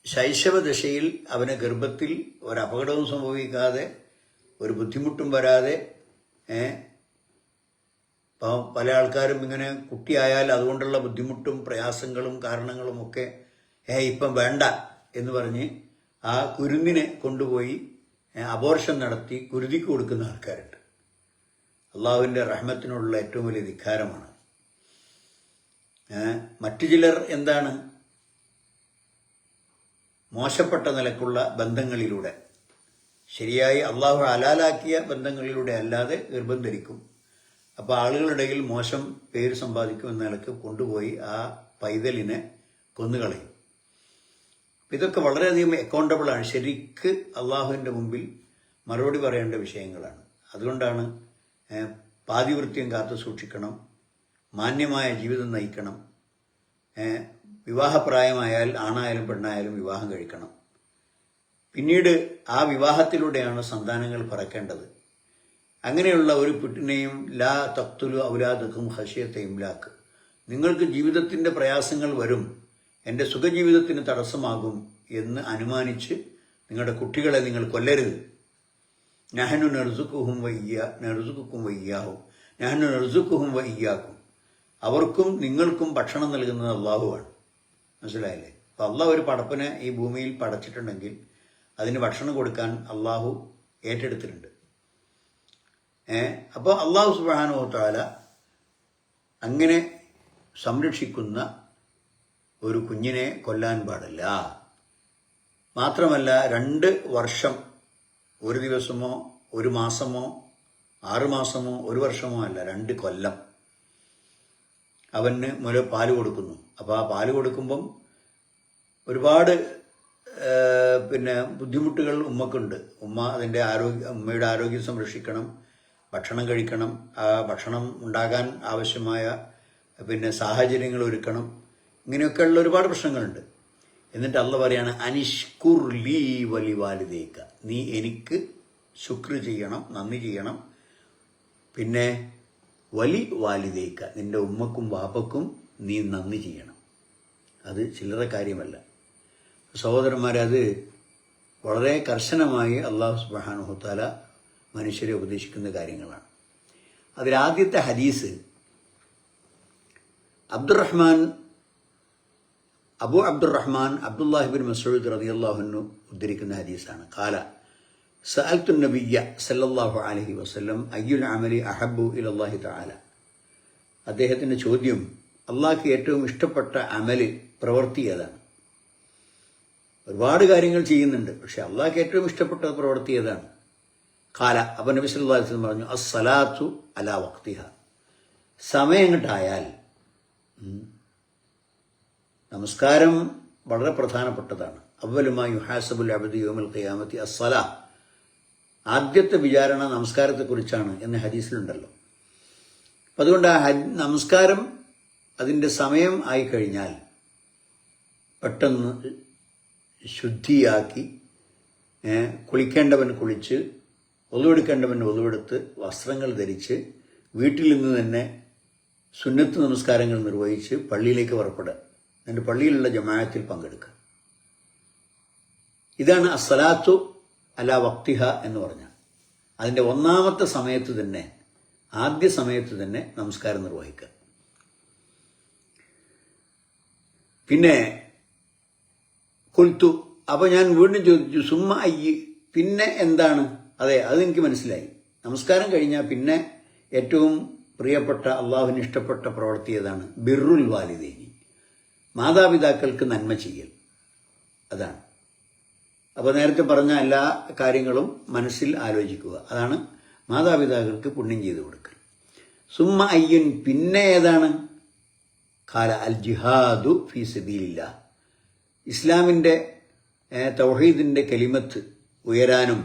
ശൈശവദശയിൽ അവന് ഗർഭത്തിൽ ഒരപകടവും സംഭവിക്കാതെ, ഒരു ബുദ്ധിമുട്ടും വരാതെ. അപ്പം പല ആൾക്കാരും ഇങ്ങനെ കുട്ടിയായാൽ അതുകൊണ്ടുള്ള ബുദ്ധിമുട്ടും പ്രയാസങ്ങളും കാരണങ്ങളും ഒക്കെ ഇപ്പം വേണ്ട എന്ന് പറഞ്ഞ് ആ കുരുന്നിനെ കൊണ്ടുപോയി അബോർഷൻ നടത്തി കുരുതിക്ക് കൊടുക്കുന്ന ആൾക്കാരുണ്ട്. അള്ളാഹുവിൻ്റെ റഹ്മത്തിനുള്ള ഏറ്റവും വലിയ ധിക്കാരമാണ്. മറ്റു ചിലർ എന്താണ്, മോശപ്പെട്ട നിലക്കുള്ള ബന്ധങ്ങളിലൂടെ, ശരിയായി അള്ളാഹു ഹലാലാക്കിയ ബന്ധങ്ങളിലൂടെ അല്ലാതെ ഗർഭം ധരിക്കും. അപ്പോൾ ആളുകളുടെ ഇടയിൽ മോശം പേര് സമ്പാദിക്കും എന്ന നിലക്ക് കൊണ്ടുപോയി ആ പൈതലിനെ കൊന്നുകളയും. ഇതൊക്കെ വളരെയധികം അക്കൗണ്ടബിളാണ്, ശരിക്ക് അള്ളാഹുവിൻ്റെ മുമ്പിൽ മറുപടി പറയേണ്ട വിഷയങ്ങളാണ്. അതുകൊണ്ടാണ് പാതിവൃത്യം കാത്തു സൂക്ഷിക്കണം, മാന്യമായ ജീവിതം നയിക്കണം, വിവാഹപ്രായമായാൽ ആണായാലും പെണ്ണായാലും വിവാഹം കഴിക്കണം. പിന്നീട് ആ വിവാഹത്തിലൂടെയാണ് സന്താനങ്ങൾ പിറക്കേണ്ടത്. അങ്ങനെയുള്ള ഒരു കുട്ടിനെയും ലാ തഖ്തുലു ഔലാദക്കും ഖശിയത ഇംലാക്ക്, നിങ്ങൾക്ക് ജീവിതത്തിൻ്റെ പ്രയാസങ്ങൾ വരും, എൻ്റെ സുഖജീവിതത്തിന് തടസ്സമാകും എന്ന് അനുമാനിച്ച് നിങ്ങളുടെ കുട്ടികളെ നിങ്ങൾ കൊല്ലരുത്. നഹ്നു നർസുഖുഹും വയ്യാഹും നഹ്നു നർസുഖുഹും വയ്യാക്കും, അവർക്കും നിങ്ങൾക്കും ഭക്ഷണം നൽകുന്നത് അള്ളാഹുവാണ്. മനസ്സിലായില്ലേ? അപ്പം അള്ളാഹു ഒരു പടപ്പിനെ ഈ ഭൂമിയിൽ പടച്ചിട്ടുണ്ടെങ്കിൽ അതിന് ഭക്ഷണം കൊടുക്കാൻ അള്ളാഹു ഏറ്റെടുത്തിട്ടുണ്ട്. അപ്പോൾ അള്ളാഹു സുബ്ഹാനഹു വ തആല അങ്ങനെ സംരക്ഷിക്കുന്ന ഒരു കുഞ്ഞിനെ കൊല്ലാൻ പാടില്ല. മാത്രമല്ല 2 വർഷം, ഒരു ദിവസമോ ഒരു മാസമോ 6 മാസമോ 1 വർഷമോ അല്ല, 2 കൊല്ലം അവന് പാല് കൊടുക്കുന്നു. അപ്പോൾ ആ പാല് കൊടുക്കുമ്പം ഒരുപാട് ബുദ്ധിമുട്ടുകൾ ഉമ്മക്കുണ്ട്. ഉമ്മയുടെ ആരോഗ്യം സംരക്ഷിക്കണം, ഭക്ഷണം കഴിക്കണം, ആ ഭക്ഷണം ഉണ്ടാകാൻ ആവശ്യമായ സാഹചര്യങ്ങൾ ഒരുക്കണം. ഇങ്ങനെയൊക്കെയുള്ള ഒരുപാട് പ്രശ്നങ്ങളുണ്ട്. എന്നിട്ട് അള്ളാഹ് പറയാണ്, അനിഷ്കുർ ലീ വലി വാലിദൈക, നീ എനിക്ക് ശുക്ർ ചെയ്യണം, നന്ദി ചെയ്യണം. പിന്നെ വലി വാലിദൈക, നിന്റെ ഉമ്മക്കും വാപ്പക്കും നീ നന്ദി ചെയ്യണം. അത് ചില്ലറ കാര്യമല്ല സഹോദരന്മാരെ, അത് വളരെ കർശനമായി അള്ളാഹു സുബ്ഹാനഹു വ തആല മനുഷ്യരെ ഉപദേശിക്കുന്ന കാര്യങ്ങളാണ്. അതിലാദ്യത്തെ ഹദീസ് അബു അബ്ദുറഹ്മാൻ അബ്ദുല്ലാഹി ബിൻ മസ്ഊദ് റളിയല്ലാഹു അൻഹു ഉദ്ധരിക്കുന്ന ഹദീസാണ്. ഖാല സഅൽതു നബിയ്യ സല്ലല്ലാഹു അലൈഹി വസല്ലം അയ്യുൽ അമലി അഹബ്ബു ഇലല്ലാഹി തആല. അദ്ദേഹത്തിന്റെ ചോദ്യം, അള്ളാഹ്ക്ക് ഏറ്റവും ഇഷ്ടപ്പെട്ട അമല്, പ്രവൃത്തി ഏതാണ്? ഒരുപാട് കാര്യങ്ങൾ ചെയ്യുന്നുണ്ട്, പക്ഷെ അള്ളാഹ്ക്ക് ഏറ്റവും ഇഷ്ടപ്പെട്ട പ്രവൃത്തി ഏതാണ്? ഖാല, അപ്പോൾ നബി സല്ലല്ലാഹു അലൈഹി വസല്ലം പറഞ്ഞു, അസ്സലാത്തു അലാ വഖ്തിഹ, സമയം കിട്ടായാൽ. നമസ്കാരം വളരെ പ്രധാനപ്പെട്ടതാണ്. അവ്വലുമാ യുഹാസബുൽ അബ്ദു യൗമൽ ഖിയാമത്തി അസ്സലാ, ആദ്യത്തെ വിചാരണ നമസ്കാരത്തെക്കുറിച്ചാണ് എന്ന് ഹദീസിലുണ്ടല്ലോ. അപ്പം അതുകൊണ്ട് ആ നമസ്കാരം അതിൻ്റെ സമയം ആയിക്കഴിഞ്ഞാൽ പെട്ടെന്ന് ശുദ്ധിയാക്കി, കുളിക്കേണ്ടവൻ കുളിച്ച്, ഒളിവെടുക്കേണ്ടവൻ ഒളിവെടുത്ത്, വസ്ത്രങ്ങൾ ധരിച്ച്, വീട്ടിൽ നിന്ന് തന്നെ സുന്നത്ത് നമസ്കാരങ്ങൾ നിർവഹിച്ച് പള്ളിയിലേക്ക് പുറപ്പെടുക, എന്നിട്ട് പള്ളിയിലുള്ള ജമാഅത്തിൽ പങ്കെടുക്കുക. ഇതാണ് അസ്സലാത്തു അലാ വഖ്തിഹ എന്ന് പറഞ്ഞാൽ. അതിൻ്റെ ഒന്നാമത്തെ സമയത്ത് തന്നെ, ആദ്യ സമയത്ത് തന്നെ നമസ്കാരം നിർവഹിക്കുക. പിന്നെ കുൽത്തു, അപ്പോൾ ഞാൻ വീണ്ടും ചോദിച്ചു, സുമ്മ അയ്യ്, പിന്നെ എന്താണ്? അതെ, അതെനിക്ക് മനസ്സിലായി. നമസ്കാരം കഴിഞ്ഞാൽ പിന്നെ ഏറ്റവും പ്രിയപ്പെട്ട, അള്ളാഹുവിന് ഇഷ്ടപ്പെട്ട പ്രവൃത്തി ഏതാണ്? ബിർറുൽ വാലിദൈനി, മാതാപിതാക്കൾക്ക് നന്മ ചെയ്യൽ. അതാണ്. അപ്പോൾ നേരത്തെ പറഞ്ഞ എല്ലാ കാര്യങ്ങളും മനസ്സിൽ ആലോചിക്കുക. അതാണ് മാതാപിതാക്കൾക്ക് പുണ്യം ചെയ്തു കൊടുക്കൽ. സുമ്മ അയ്യൻ, പിന്നെ ഏതാണ്? ഖാല അൽ ജിഹാദു ഫീ സബീലില്ലാഹ്, ഇസ്ലാമിൻ്റെ തൗഹീദിൻ്റെ കലിമത്ത് ഉയരാനും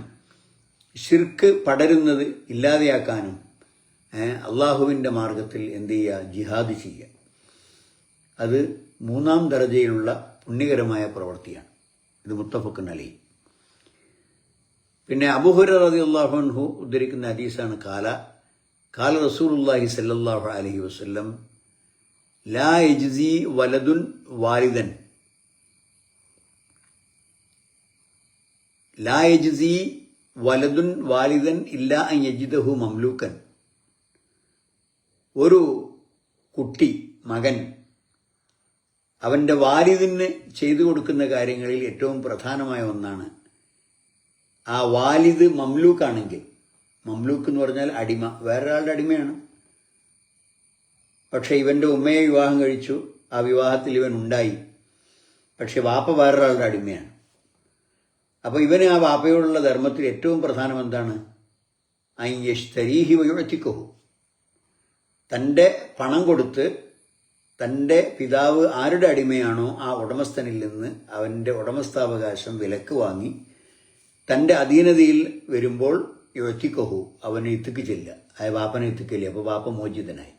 ശിർക്ക് പടരുന്നത് ഇല്ലാതെയാക്കാനും അള്ളാഹുവിൻ്റെ മാർഗത്തിൽ എന്ത് ചെയ്യുക? ജിഹാദ് ചെയ്യുക. അത് 3-ാം ദർജയിലുള്ള പുണ്യകരമായ പ്രവൃത്തിയാണ്. ഇത് മുത്തഫഖുൻ അലൈഹി. പിന്നെ അബൂ ഹുറൈറ റളിയല്ലാഹു അൻഹു ഉദ്ധരിക്കുന്ന ഹദീസാണ്. ഖാല റസൂലുള്ളാഹി സ്വല്ലല്ലാഹു അലൈഹി വസല്ലം ലാ യജ്സി വലദുൻ വാലിദൻ, ലാ യജ്സി വലദുൻ വാലിദൻ ഇല്ലാ അൻ യജിദഹു മംലൂക്കൻ. ഒരു കുട്ടി, മകൻ, അവൻ്റെ വാലിദിന് ചെയ്തു കൊടുക്കുന്ന കാര്യങ്ങളിൽ ഏറ്റവും പ്രധാനമായ ഒന്നാണ്, ആ വാലിദ് മംലൂക്കാണെങ്കിൽ, മംലൂക്ക് എന്ന് പറഞ്ഞാൽ അടിമ, വേറൊരാളുടെ അടിമയാണ്. പക്ഷെ ഇവൻ്റെ ഉമ്മയെ വിവാഹം കഴിച്ചു, ആ വിവാഹത്തിൽ ഇവൻ ഉണ്ടായി, പക്ഷെ വാപ്പ വേറൊരാളുടെ അടിമയാണ്. അപ്പോൾ ഇവന് ആ വാപ്പയോടുള്ള ധർമ്മത്തിൽ ഏറ്റവും പ്രധാനം എന്താണ്? അയ്യഷ്തരീഹി വയുഅ്തിഖഹു, തൻ്റെ പണം കൊടുത്ത് തൻ്റെ പിതാവ് ആരുടെ അടിമയാണോ ആ ഉടമസ്ഥനിൽ നിന്ന് അവൻ്റെ ഉടമസ്ഥാവകാശം വിലക്ക് വാങ്ങി തൻ്റെ അധീനതയിൽ വരുമ്പോൾ യുഅ്തിഖഹു, അവനെ ഇത്തിക്ക് ചെല്ലുക, അയാൾ വാപ്പനെ ഇത്തിക്കില്ല. അപ്പോൾ വാപ്പ മോചിതനായി.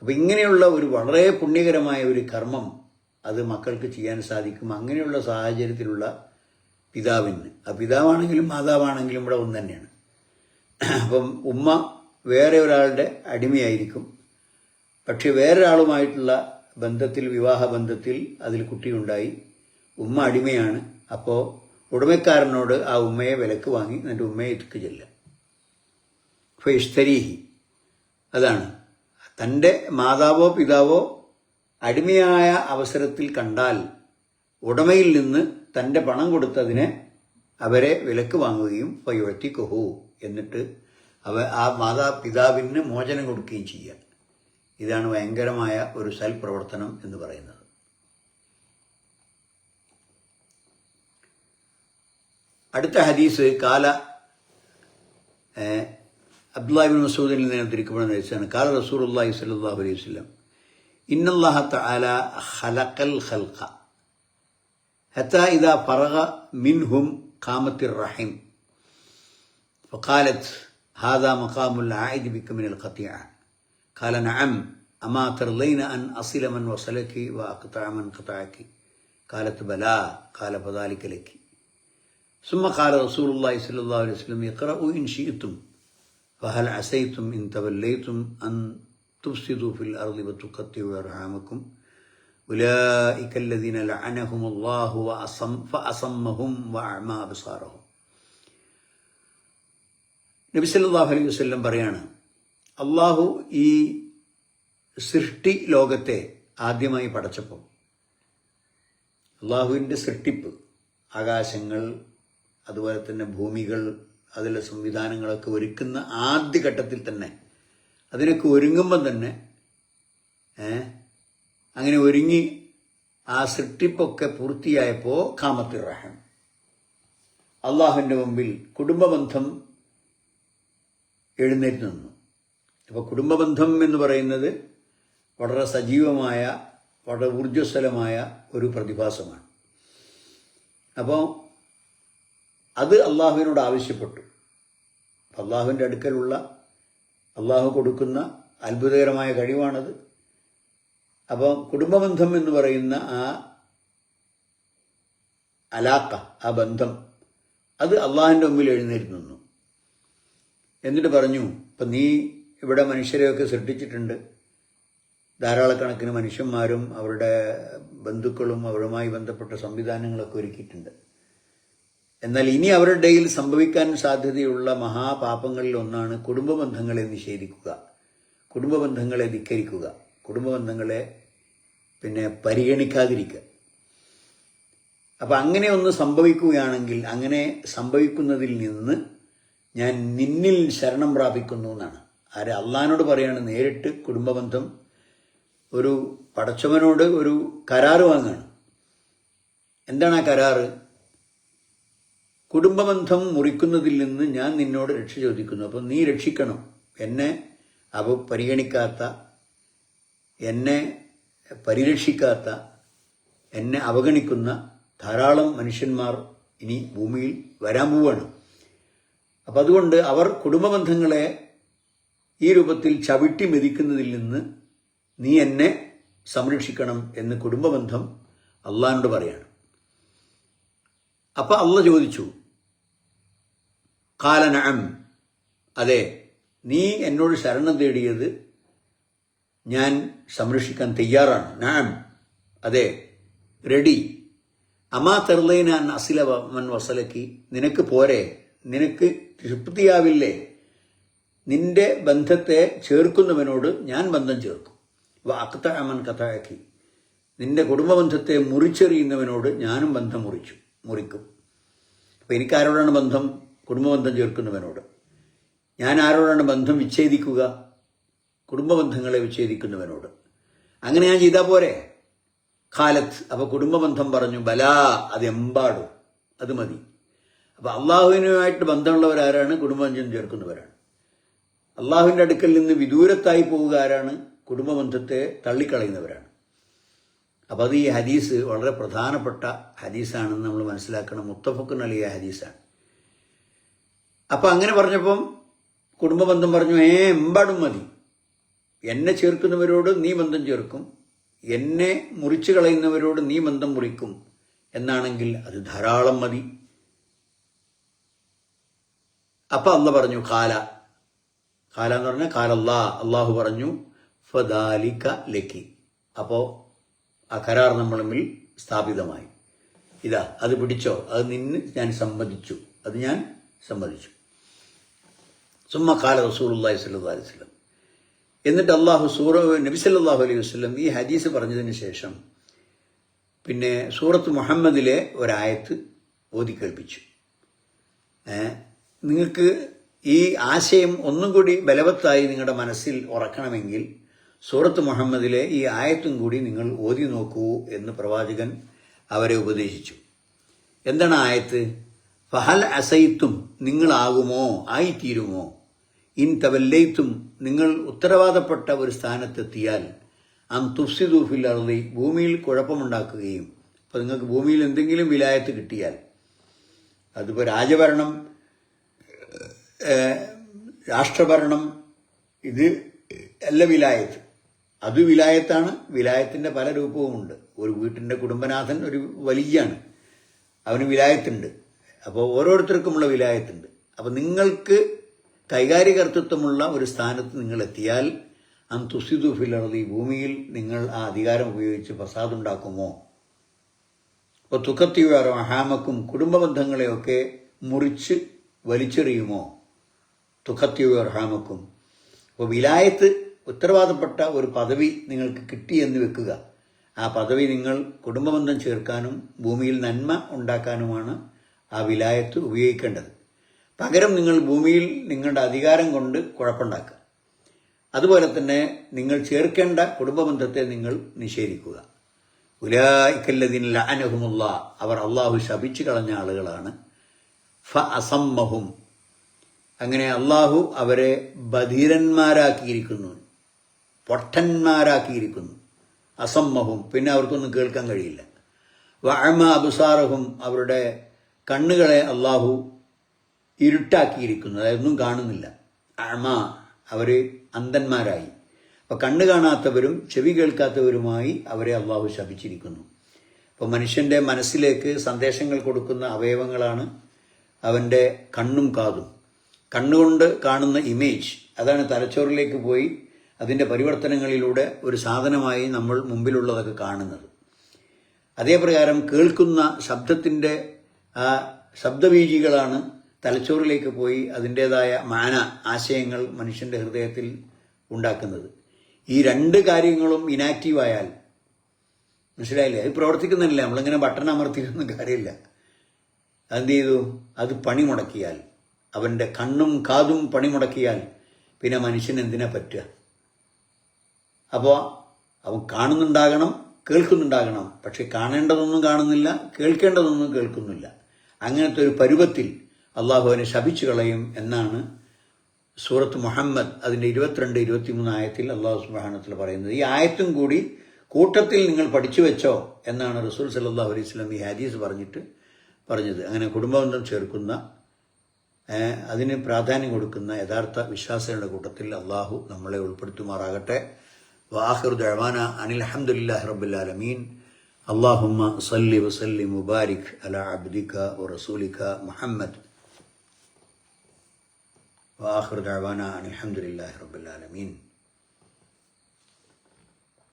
അപ്പം ഇങ്ങനെയുള്ള ഒരു വളരെ പുണ്യകരമായ ഒരു കർമ്മം അത് മക്കൾക്ക് ചെയ്യാൻ സാധിക്കും. അങ്ങനെയുള്ള സാഹചര്യത്തിലുള്ള പിതാവിന്, ആ പിതാവാണെങ്കിലും മാതാവാണെങ്കിലും ഇവിടെ ഒന്ന് തന്നെയാണ്. അപ്പം ഉമ്മ വേറെ ഒരാളുടെ അടിമയായിരിക്കും, പക്ഷെ വേറൊരാളുമായിട്ടുള്ള ബന്ധത്തിൽ, വിവാഹ ബന്ധത്തിൽ അതിൽ കുട്ടിയുണ്ടായി, ഉമ്മ അടിമയാണ്. അപ്പോൾ ഉടമക്കാരനോട് ആ ഉമ്മയെ വിലക്ക് വാങ്ങി എന്നിട്ട് ഉമ്മയെ ഇത്തിക്ക് ചെല്ലുക. ഫയഷ്തരീഹി, അതാണ് തൻ്റെ മാതാവോ പിതാവോ അടിമയായ അവസരത്തിൽ കണ്ടാൽ ഉടമയിൽ നിന്ന് തൻ്റെ പണം കൊടുത്തതിനെ അവരെ വിലക്ക് വാങ്ങുകയും ഫയുഅ്തിഖഹു, എന്നിട്ട് ആ മാതാപിതാവിന് മോചനം കൊടുക്കുകയും ചെയ്യുക. ഇതാണ് ഭയങ്കരമായ ഒരു സൽപ്രവർത്തനം എന്ന് പറയുന്നത്. അടുത്ത ഹദീസ് അബ്ദുല്ലാഹി ഇബ്നു മസ്ഊദിൽ നിന്ന് ഉദ്ധരിക്കപ്പെടുന്ന ഹദീസാണ്. കാല റസൂലുള്ളാഹി സ്വല്ലല്ലാഹു അലൈഹി വസല്ലം ഇന്നല്ലാഹ തആല ഖലഖൽ ഖൽഖ ഹത്താ ഇദാ ഫറഗ മിൻഹും ഖാമത്തിർ റഹിം ഫഖാലത് ഹാദാ മഖാമുൽ ആയിദി ബിക മിനൽ ഖതിഅ ഖാല നഅം അമാ തർളൈന അൻ അസില മൻ വസലകി വഅഖതഅ മൻ ഖതഅകി ഖാലത് ബലാ ഖാല ഫദാലിക ലകി ثم قال رسول الله صلى الله عليه وسلم اقرأوا إن شئتم فهل عسيتم إن توليتم أن تفسدوا في الأرض وتقطعوا أرحامكم أولئك الذين لعنهم الله فأصمهم وأعمى أبصارهم. നബി സല്ലല്ലാഹു അലൈഹി വസല്ലം പറയാണ്, അള്ളാഹു ഈ സൃഷ്ടി ലോകത്തെ ആദ്യമായി പടച്ചപ്പോൾ, അള്ളാഹുവിൻ്റെ സൃഷ്ടിപ്പ്, ആകാശങ്ങൾ, അതുപോലെ തന്നെ ഭൂമികൾ, അതിലെ സംവിധാനങ്ങളൊക്കെ ഒരുക്കുന്ന ആദ്യഘട്ടത്തിൽ തന്നെ, അതിനൊക്കെ ഒരുങ്ങുമ്പം തന്നെ അങ്ങനെ ഒരുങ്ങി ആ സൃഷ്ടിപ്പൊക്കെ പൂർത്തിയായപ്പോൾ ഖാമത്തുർ റഹം, അള്ളാഹുവിൻ്റെ മുമ്പിൽ കുടുംബബന്ധം എഴുന്നേറ്റ് നിന്നു. അപ്പോൾ കുടുംബബന്ധം എന്ന് പറയുന്നത് വളരെ സജീവമായ, വളരെ ഊർജ്ജസ്വലമായ ഒരു പ്രതിഭാസമാണ്. അപ്പോൾ അത് അള്ളാഹുവിനോട് ആവശ്യപ്പെട്ടു. അള്ളാഹുവിൻ്റെ അടുക്കലുള്ള, അള്ളാഹു കൊടുക്കുന്ന അത്ഭുതകരമായ കഴിവാണത്. അപ്പോൾ കുടുംബബന്ധം എന്ന് പറയുന്ന ആ അലാക്ക, ആ ബന്ധം, അത് അള്ളാഹുവിൻ്റെ മുമ്പിൽ എഴുന്നേറ്റ് നിന്നു. എന്നിട്ട് പറഞ്ഞു, ഇപ്പം നീ ഇവിടെ മനുഷ്യരെയൊക്കെ സൃഷ്ടിച്ചിട്ടുണ്ട്, ധാരാളക്കണക്കിന് മനുഷ്യന്മാരും അവരുടെ ബന്ധുക്കളും അവരുമായി ബന്ധപ്പെട്ട സംവിധാനങ്ങളൊക്കെ ഒരുക്കിയിട്ടുണ്ട്. എന്നാൽ ഇനി അവരുടെ ഇടയിൽ സംഭവിക്കാൻ സാധ്യതയുള്ള മഹാപാപങ്ങളിൽ ഒന്നാണ് കുടുംബബന്ധങ്ങളെ നിഷേധിക്കുക, കുടുംബബന്ധങ്ങളെ ധിക്കരിക്കുക, കുടുംബബന്ധങ്ങളെ പരിഗണിക്കാതിരിക്കുക. അപ്പം അങ്ങനെ ഒന്ന് സംഭവിക്കുകയാണെങ്കിൽ, അങ്ങനെ സംഭവിക്കുന്നതിൽ നിന്ന് ഞാൻ നിന്നിൽ ശരണം പ്രാപിക്കുന്നു എന്നാണ്. ആരെ? അള്ളാഹിനോട് പറയാണ് നേരിട്ട്. കുടുംബബന്ധം ഒരു പടച്ചവനോട് ഒരു കരാറ് വാങ്ങുകയാണ്. എന്താണ് ആ കരാറ്? കുടുംബബന്ധം മുറിക്കുന്നതിൽ നിന്ന് ഞാൻ നിന്നോട് രക്ഷ ചോദിക്കുന്നു. അപ്പം നീ രക്ഷിക്കണം. എന്നെ പരിഗണിക്കാത്ത, എന്നെ പരിരക്ഷിക്കാത്ത, എന്നെ അവഗണിക്കുന്ന ധാരാളം മനുഷ്യന്മാർ ഇനി ഭൂമിയിൽ വരാൻ പോവുകയാണ്. അപ്പം അതുകൊണ്ട് അവർ കുടുംബബന്ധങ്ങളെ ഈ രൂപത്തിൽ ചവിട്ടി മെതിക്കുന്നതിൽ നിന്ന് നീ എന്നെ സംരക്ഷിക്കണം എന്ന് കുടുംബബന്ധം അള്ളാഹിനോട് പറയാണ്. അപ്പം അള്ളാഹ് ചോദിച്ചു, ഖാല നഅം, അതെ, നീ എന്നോട് ശരണം തേടിയത് ഞാൻ സംരക്ഷിക്കാൻ തയ്യാറാണ്. നഅം, അതെ, റെഡി. അമാ തർലൈന അൻ അസില മൻ വസലക്കി, നിനക്ക് പോരെ, നിനക്ക് തൃപ്തിയാവില്ലേ നിന്റെ ബന്ധത്തെ ചേർക്കുന്നവനോട് ഞാൻ ബന്ധം ചേർക്കും. വഅഖ്തഅ മൻ ഖതഅകി, നിന്റെ കുടുംബബന്ധത്തെ മുറിച്ചെറിയുന്നവനോട് ഞാനും ബന്ധം മുറിക്കും. അപ്പം എനിക്കാരോടാണ് ബന്ധം? കുടുംബബന്ധം ചേർക്കുന്നവനോട്. ഞാൻ ആരോടാണ് ബന്ധം വിച്ഛേദിക്കുക? കുടുംബബന്ധങ്ങളെ വിച്ഛേദിക്കുന്നവനോട്. അങ്ങനെ ഞാൻ ചെയ്താൽ പോരെ? ഖാലത്ത്, അപ്പോൾ കുടുംബബന്ധം പറഞ്ഞു, ബലാ, അതെമ്പാടും, അത് മതി. അപ്പം അള്ളാഹുവിനുമായിട്ട് ബന്ധമുള്ളവരാരാണ്? കുടുംബബന്ധം ചേർക്കുന്നവരാണ്. അള്ളാഹുവിൻ്റെ അടുക്കൽ നിന്ന് വിദൂരത്തായി പോവുക ആരാണ്? കുടുംബബന്ധത്തെ തള്ളിക്കളയുന്നവരാണ്. അപ്പം അത് ഈ ഹദീസ് വളരെ പ്രധാനപ്പെട്ട ഹദീസാണെന്ന് നമ്മൾ മനസ്സിലാക്കണം. മുത്തഫഖുൻ അലൈഹി ഹദീസാണ്. അപ്പം അങ്ങനെ പറഞ്ഞപ്പം കുടുംബബന്ധം പറഞ്ഞു, എമ്പാടും മതി. എന്നെ ചേർക്കുന്നവരോട് നീ ബന്ധം ചേർക്കും, എന്നെ മുറിച്ചു കളയുന്നവരോട് നീ ബന്ധം മുറിക്കും എന്നാണെങ്കിൽ അത് ധാരാളം മതി. അപ്പം അള്ള പറഞ്ഞു കാല എന്ന് പറഞ്ഞാൽ കാലല്ലാ, അള്ളാഹു പറഞ്ഞു ഫദാലിക ലക്കി. അപ്പോൾ ആ കരാർ നമ്മൾ തമ്മിൽ സ്ഥാപിതമായി. ഇതാ അത് പിടിച്ചോ, അത് നിന്നെ ഞാൻ സമ്മതിച്ചു, അത് ഞാൻ സമ്മതിച്ചു. സുമ്മ ഖാല റസൂലുള്ളാഹി സ്വല്ലല്ലാഹു അലൈഹി വസല്ലം. എന്നിട്ട് നബി സല്ലല്ലാഹു അലൈഹി വസല്ലം ഈ ഹദീസ് പറഞ്ഞതിന് ശേഷം പിന്നെ സൂറത്ത് മുഹമ്മദിലെ ഒരായത്ത് ഓതി കേൾപ്പിച്ചു. നിങ്ങൾക്ക് ഈ ആശയം ഒന്നും കൂടി ബലവത്തായി നിങ്ങളുടെ മനസ്സിൽ ഉറക്കണമെങ്കിൽ സൂറത്ത് മുഹമ്മദിലെ ഈ ആയത്തും കൂടി നിങ്ങൾ ഓതി നോക്കൂ എന്ന് പ്രവാചകൻ അവരെ ഉപദേശിച്ചു. എന്താണ് ആയത്ത്? ഫഹൽ അസൈത്തും, നിങ്ങളാകുമോ, ആയിത്തീരുമോ, ഇൻ തവല്ലൈത്തും, നിങ്ങൾ ഉത്തരവാദപ്പെട്ട ഒരു സ്ഥാനത്തെത്തിയാൽ, അൻ തുഫ്സിദു ഫിൽ അർളി, ഭൂമിയിൽ കുഴപ്പമുണ്ടാക്കുകയും. അപ്പോൾ നിങ്ങൾക്ക് ഭൂമിയിൽ എന്തെങ്കിലും വിലായത്ത് കിട്ടിയാൽ, അതിപ്പോൾ രാജഭരണം, രാഷ്ട്രഭരണം, ഇത് അല്ല വിലായത്ത്. അത് വിലായത്താണ്. വിലായത്തിൻ്റെ പല രൂപവുമുണ്ട്. ഒരു വീട്ടിൻ്റെ കുടുംബനാഥൻ ഒരു വലിയാണ്, അവന് വിലായത്തുണ്ട്. അപ്പോൾ ഓരോരുത്തർക്കുമുള്ള വിലായത്തുണ്ട്. അപ്പോൾ നിങ്ങൾക്ക് കൈകാര്യകർത്തൃത്വമുള്ള ഒരു സ്ഥാനത്ത് നിങ്ങൾ എത്തിയാൽ, അൻ തുഫ്സിദു ഫിൽ അർളി, ഭൂമിയിൽ നിങ്ങൾ ആ അധികാരം ഉപയോഗിച്ച് ഫസാദുണ്ടാക്കുമോ, അപ്പോൾ തുഖത്തിയു അർഹാമക്കും, കുടുംബബന്ധങ്ങളെയൊക്കെ മുറിച്ച് വലിച്ചെറിയുമോ, തുഖത്തിയു അർഹാമക്കും. അപ്പോൾ വിലായത്ത്, ഉത്തരവാദപ്പെട്ട ഒരു പദവി നിങ്ങൾക്ക് കിട്ടിയെന്ന് വെക്കുക. ആ പദവി നിങ്ങൾ കുടുംബബന്ധം ചേർക്കാനും ഭൂമിയിൽ നന്മ ഉണ്ടാക്കാനുമാണ് ആ വിലായത്ത് ഉപയോഗിക്കേണ്ടത്. പകരം നിങ്ങൾ ഭൂമിയിൽ നിങ്ങളുടെ അധികാരം കൊണ്ട് കുഴപ്പമുണ്ടാക്കുക. അതുപോലെ തന്നെ നിങ്ങൾ ചേർക്കേണ്ട കുടുംബബന്ധത്തെ നിങ്ങൾ നിഷേധിക്കുക. ഉലൈകല്ലദീന ലഅനഹുമുല്ലാഹ്, അവർ അള്ളാഹു ശപിച്ചു കളഞ്ഞ ആളുകളാണ്. ഫഅസമ്മഹും, അങ്ങനെ അള്ളാഹു അവരെ ബധിരന്മാരാക്കിയിരിക്കുന്നു, പൊട്ടന്മാരാക്കിയിരിക്കുന്നു. അസമ്മഹും, പിന്നെ അവർക്കൊന്നും കേൾക്കാൻ കഴിയില്ല. വഅമ അബ്സാറഹും, അവരുടെ കണ്ണുകളെ അള്ളാഹു ഇരുട്ടാക്കിയിരിക്കുന്നു, അതൊന്നും കാണുന്നില്ല. അമ, അവർ അന്ധന്മാരായി. അപ്പോൾ കണ്ണ് കാണാത്തവരും ചെവി കേൾക്കാത്തവരുമായി അവരെ അള്ളാഹു ശപിച്ചിരിക്കുന്നു. അപ്പോൾ മനുഷ്യൻ്റെ മനസ്സിലേക്ക് സന്ദേശങ്ങൾ കൊടുക്കുന്ന അവയവങ്ങളാണ് അവൻ്റെ കണ്ണും കാതും. കണ്ണുകൊണ്ട് കാണുന്ന ഇമേജ്, അതാണ് തലച്ചോറിലേക്ക് പോയി അതിൻ്റെ പരിവർത്തനങ്ങളിലൂടെ ഒരു സാധനമായി നമ്മൾ മുമ്പിലുള്ളതൊക്കെ കാണുന്നത്. അതേപ്രകാരം കേൾക്കുന്ന ശബ്ദത്തിൻ്റെ ആ ശബ്ദബീജികളാണ് തലച്ചോറിലേക്ക് പോയി അതിൻ്റേതായ ആശയങ്ങൾ മനുഷ്യൻ്റെ ഹൃദയത്തിൽ ഉണ്ടാക്കുന്നത്. ഈ രണ്ട് കാര്യങ്ങളും ഇനാക്റ്റീവായാൽ, മനസ്സിലായില്ലേ, അത് പ്രവർത്തിക്കുന്നില്ല. നമ്മളിങ്ങനെ ബട്ടൺ അമർത്തിയിട്ടൊന്നും കാര്യമില്ല. അതെന്ത് ചെയ്തു? അത് പണിമുടക്കിയാൽ, അവൻ്റെ കണ്ണും കാതും പണിമുടക്കിയാൽ പിന്നെ മനുഷ്യൻ എന്തിനാ പറ്റുക? അപ്പോൾ അവൻ കാണുന്നുണ്ടാകണം, കേൾക്കുന്നുണ്ടാകണം. പക്ഷെ കാണേണ്ടതൊന്നും കാണുന്നില്ല, കേൾക്കേണ്ടതൊന്നും കേൾക്കുന്നില്ല. അങ്ങനത്തെ ഒരു പരുവത്തിൽ അള്ളാഹു അവനെ ശപിച്ചു കളയും എന്നാണ് സൂറത്ത് മുഹമ്മദ് അതിൻ്റെ 22-23 ആയത്തിൽ അള്ളാഹു സുബ്ഹാനഹു വ തആല പറയുന്നത്. ഈ ആയത്തും കൂടി കൂട്ടത്തിൽ നിങ്ങൾ പഠിച്ചു വെച്ചോ എന്നാണ് റസൂൽ സല്ലല്ലാഹു അലൈഹി വസല്ലം ഈ ഹദീസ് പറഞ്ഞത്. അങ്ങനെ കുടുംബബന്ധം ചേർക്കുന്ന, അതിന് പ്രാധാന്യം കൊടുക്കുന്ന യഥാർത്ഥ വിശ്വാസികളുടെ കൂട്ടത്തിൽ അള്ളാഹു നമ്മളെ ഉൾപ്പെടുത്തുമാറാകട്ടെ. വആഖിറു ദഅവാന അനിൽ ഹംദുലില്ലാഹി റബ്ബിൽ ആലമീൻ. അല്ലാഹുമ്മ സല്ലി വസല്ലിം മുബാരിക് അലാ അബ്ദിക വറസൂലിക മുഹമ്മദ്. വആഖിറു ദഅവാന അനിൽ ഹംദുലില്ലാഹി റബ്ബിൽ ആലമീൻ.